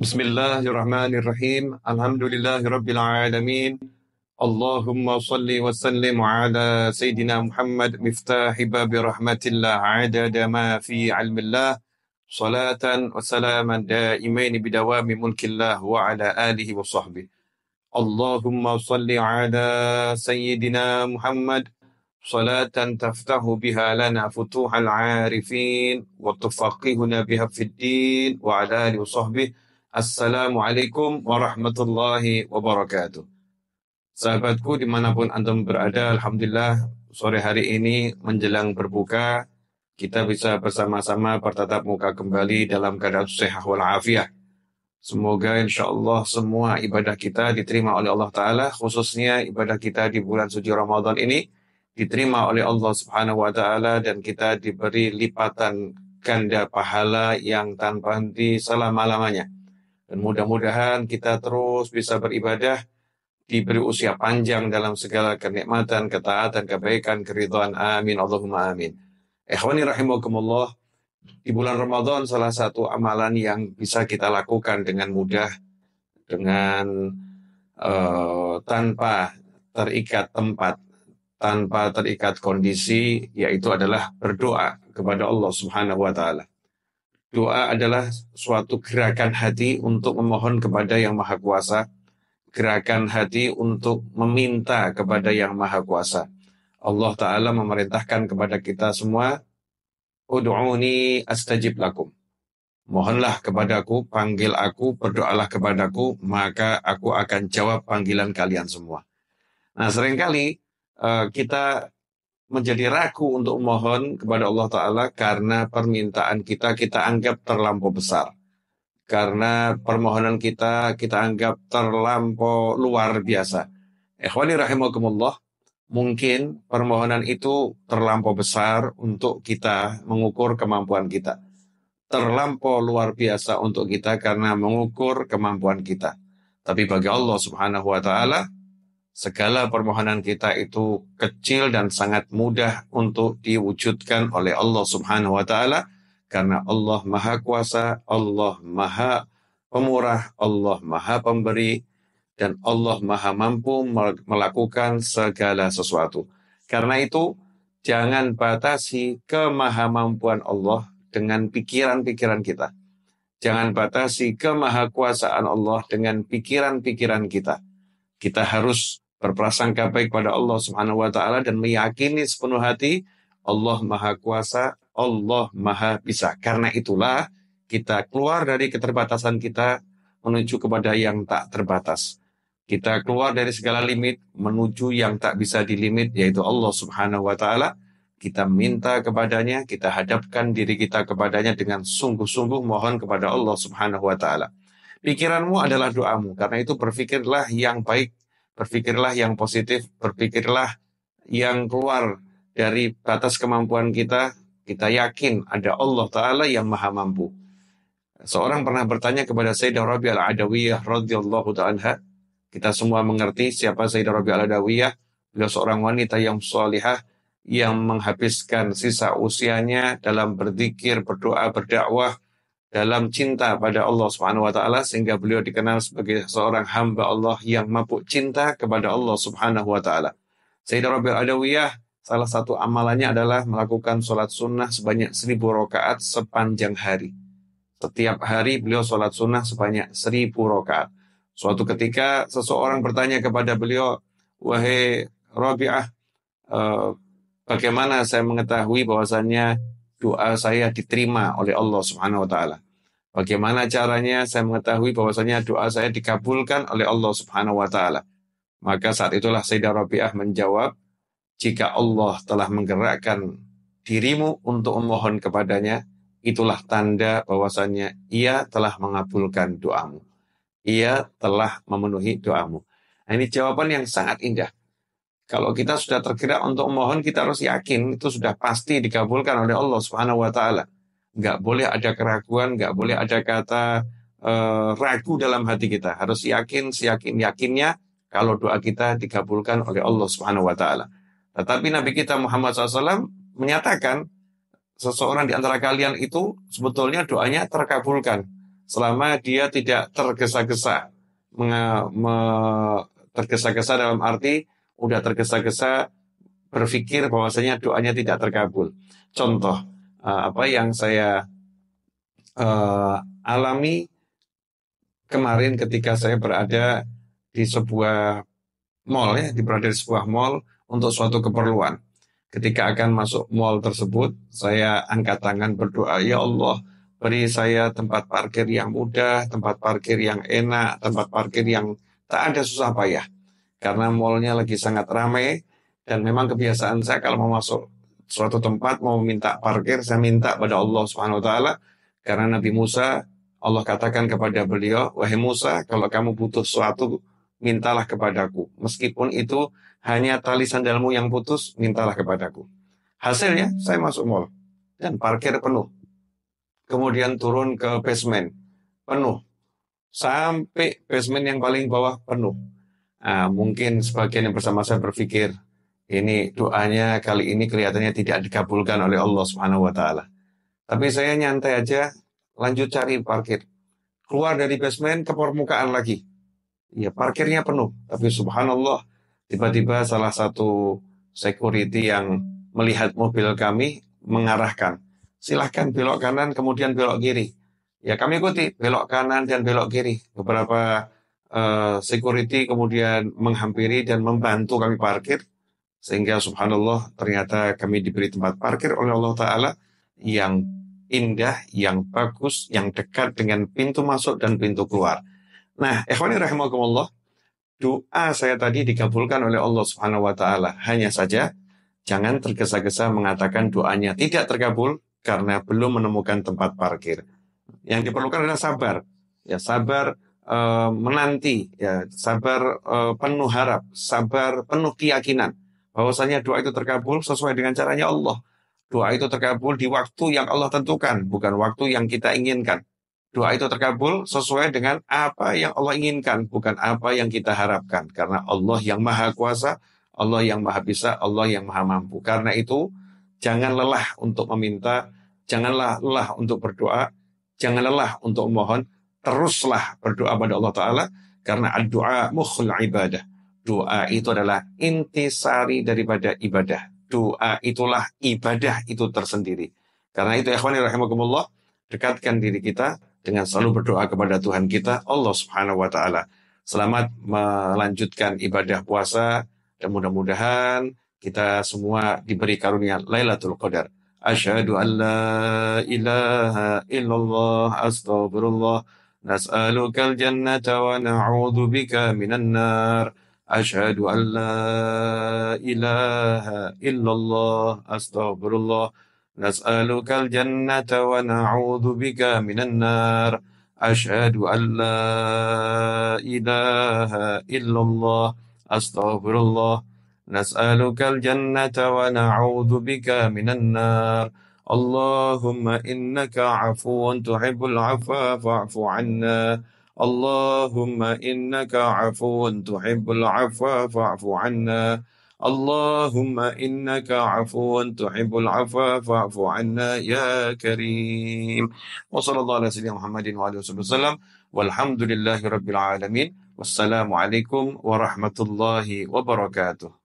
Bismillahirrahmanirrahim. Alhamdulillahirabbil alamin. Allahumma salli wa sallim ala sayyidina Muhammad miftahi babi rahmatillah adada ma fi ilmillah. Salatan wa salaman daimain bidawami mulkillah wa ala alihi wa sahbihi. Allahumma salli ala sayyidina Muhammad salatan taftahu biha lana futuhal arifin wa tufaqihuna biha fid din wa ala alihi wa sahbihi. Assalamualaikum warahmatullahi wabarakatuh. Sahabatku dimanapun antum berada, Alhamdulillah sore hari ini menjelang berbuka, kita bisa bersama-sama bertatap muka kembali dalam keadaan sehat walafiat. Semoga insyaAllah semua ibadah kita diterima oleh Allah Ta'ala, khususnya ibadah kita di bulan suci Ramadan ini, diterima oleh Allah Subhanahu Wa Ta'ala dan kita diberi lipatan ganda pahala yang tanpa henti selama-lamanya. Dan mudah-mudahan kita terus bisa beribadah, diberi usia panjang dalam segala kenikmatan, ketaatan, kebaikan, keridhaan. Amin. Allahumma amin. Ikhwani rahimakumullah, di bulan Ramadan salah satu amalan yang bisa kita lakukan dengan mudah, dengan tanpa terikat tempat, tanpa terikat kondisi, yaitu adalah berdoa kepada Allah Subhanahu wa Ta'ala. Doa adalah suatu gerakan hati untuk memohon kepada Yang Maha Kuasa, gerakan hati untuk meminta kepada Yang Maha Kuasa. Allah Ta'ala memerintahkan kepada kita semua, Ud'uni astajib lakum. Mohonlah kepadaku, panggil aku, berdoalah kepadaku, maka aku akan jawab panggilan kalian semua. Nah, seringkali kita menjadi ragu untuk mohon kepada Allah Ta'ala karena permintaan kita anggap terlampau besar. Karena permohonan kita anggap terlampau luar biasa. Ikhwani rahimakumullah, mungkin permohonan itu terlampau besar untuk kita mengukur kemampuan kita. Terlampau luar biasa untuk kita karena mengukur kemampuan kita. Tapi bagi Allah Subhanahu Wa Ta'ala, segala permohonan kita itu kecil dan sangat mudah untuk diwujudkan oleh Allah Subhanahu wa Ta'ala, karena Allah Maha Kuasa, Allah Maha Pemurah, Allah Maha Pemberi, dan Allah Maha Mampu melakukan segala sesuatu. Karena itu, jangan batasi kemahamampuan Allah dengan pikiran-pikiran kita. Jangan batasi kemahakuasaan Allah dengan pikiran-pikiran kita. Kita harus berprasangka baik pada Allah Subhanahu wa Ta'ala dan meyakini sepenuh hati Allah Maha Kuasa, Allah Maha Bisa. Karena itulah kita keluar dari keterbatasan kita menuju kepada yang tak terbatas. Kita keluar dari segala limit menuju yang tak bisa dilimit, yaitu Allah Subhanahu wa Ta'ala. Kita minta kepadanya, kita hadapkan diri kita kepadanya dengan sungguh-sungguh mohon kepada Allah Subhanahu wa Ta'ala. Pikiranmu adalah doamu, karena itu berpikirlah yang baik, berpikirlah yang positif, berpikirlah yang keluar dari batas kemampuan kita. Kita yakin ada Allah Ta'ala yang maha mampu. Seorang pernah bertanya kepada Sayyidah Rabi'ah Al-Adawiyah radhiyallahu ta'ala. Kita semua mengerti siapa Sayyidah Rabi'ah Al-Adawiyah. Beliau seorang wanita yang salihah, yang menghabiskan sisa usianya dalam berzikir, berdoa, berdakwah, dalam cinta pada Allah Subhanahu wa Ta'ala, sehingga beliau dikenal sebagai seorang hamba Allah yang mabuk cinta kepada Allah Subhanahu wa Ta'ala. Sayyidah Rabi'ah Adawiyah, salah satu amalannya adalah melakukan sholat sunnah sebanyak 1000 rakaat sepanjang hari. Setiap hari beliau sholat sunnah sebanyak 1000 rakaat. Suatu ketika seseorang bertanya kepada beliau, wahai Rabi'ah, bagaimana saya mengetahui bahwasannya doa saya diterima oleh Allah Subhanahu wa Ta'ala? Bagaimana caranya saya mengetahui bahwasanya doa saya dikabulkan oleh Allah Subhanahu wa Ta'ala? Maka saat itulah Sayyidah Rabi'ah menjawab, jika Allah telah menggerakkan dirimu untuk memohon kepadanya, itulah tanda bahwasanya Ia telah mengabulkan doamu. Ia telah memenuhi doamu. Nah, ini jawaban yang sangat indah. Kalau kita sudah tergerak untuk memohon, kita harus yakin itu sudah pasti dikabulkan oleh Allah Subhanahu wa Ta'ala. Nggak boleh ada keraguan, nggak boleh ada kata ragu dalam hati kita. Harus yakin, seyakin-yakinnya kalau doa kita dikabulkan oleh Allah Subhanahu wa Ta'ala. Tetapi Nabi kita Muhammad SAW menyatakan, seseorang di antara kalian itu sebetulnya doanya terkabulkan. selama dia tidak tergesa-gesa. Tergesa-gesa dalam arti udah tergesa-gesa berpikir bahwasanya doanya tidak terkabul. Contoh, apa yang saya alami kemarin ketika saya berada di sebuah mall, ya, berada di sebuah mall untuk suatu keperluan. Ketika akan masuk mall tersebut, saya angkat tangan berdoa, ya Allah, beri saya tempat parkir yang mudah, tempat parkir yang enak, tempat parkir yang tak ada susah payah. Karena mallnya lagi sangat ramai, dan memang kebiasaan saya kalau mau masuk suatu tempat, mau minta parkir, saya minta pada Allah Subhanahu Wa Taala. Karena Nabi Musa, Allah katakan kepada beliau, wahai Musa, kalau kamu butuh sesuatu, mintalah kepadaku. Meskipun itu hanya tali sandalmu yang putus, mintalah kepadaku. Hasilnya, saya masuk mall dan parkir penuh. Kemudian turun ke basement, penuh. Sampai basement yang paling bawah penuh. Mungkin sebagian yang bersama saya berpikir, ini doanya kali ini kelihatannya tidak dikabulkan oleh Allah Subhanahu Wa Taala. Tapi saya nyantai aja, lanjut cari parkir. Keluar dari basement ke permukaan lagi. Ya, parkirnya penuh. Tapi subhanallah, tiba-tiba salah satu security yang melihat mobil kami mengarahkan. Silahkan belok kanan, kemudian belok kiri. Ya, kami ikuti belok kanan dan belok kiri. Beberapa security kemudian menghampiri dan membantu kami parkir. Sehingga subhanallah, ternyata kami diberi tempat parkir oleh Allah Ta'ala yang indah, yang bagus, yang dekat dengan pintu masuk dan pintu keluar. Nah, ikhwani rahimakumullah, doa saya tadi dikabulkan oleh Allah Subhanahu wa taala. Hanya saja jangan tergesa-gesa mengatakan doanya tidak terkabul karena belum menemukan tempat parkir. Yang diperlukan adalah sabar. Ya, sabar menanti, ya, sabar penuh harap, sabar penuh keyakinan bahwasanya doa itu terkabul sesuai dengan caranya Allah. Doa itu terkabul di waktu yang Allah tentukan, bukan waktu yang kita inginkan. Doa itu terkabul sesuai dengan apa yang Allah inginkan, bukan apa yang kita harapkan. Karena Allah yang maha kuasa, Allah yang maha bisa, Allah yang maha mampu. Karena itu, jangan lelah untuk meminta, janganlah lelah untuk berdoa, jangan lelah untuk memohon, teruslah berdoa pada Allah Ta'ala, karena doa mukhul ibadah. Doa itu adalah intisari daripada ibadah. Doa itulah ibadah itu tersendiri. Karena itu, ikhwani rahimakumullah, dekatkan diri kita dengan selalu berdoa kepada Tuhan kita, Allah Subhanahu wa taala. Selamat melanjutkan ibadah puasa dan mudah-mudahan kita semua diberi karunia Lailatul Qadar. Asyhadu an la ilaha illallah astaghfirullah nas'alukal jannata wa na'udzu bika minan nar. Asyhadu an la ilaha illallah astaghfirullah نسألك الجنة ونعوذ بك من النار أشهد أن لا إله إلا الله أستغفر الله نسألك الجنة ونعوذ بك من النار اللهم إنك عفو تحب العفو فاعف عنا اللهم إنك عفو تحب العفو فاعف عنا اللهم إنك عفو تحب العفو فاعف عنا يا كريم وصلى الله على سيدنا محمد وعلى آله وسلم والحمد لله رب العالمين والسلام عليكم ورحمة الله وبركاته.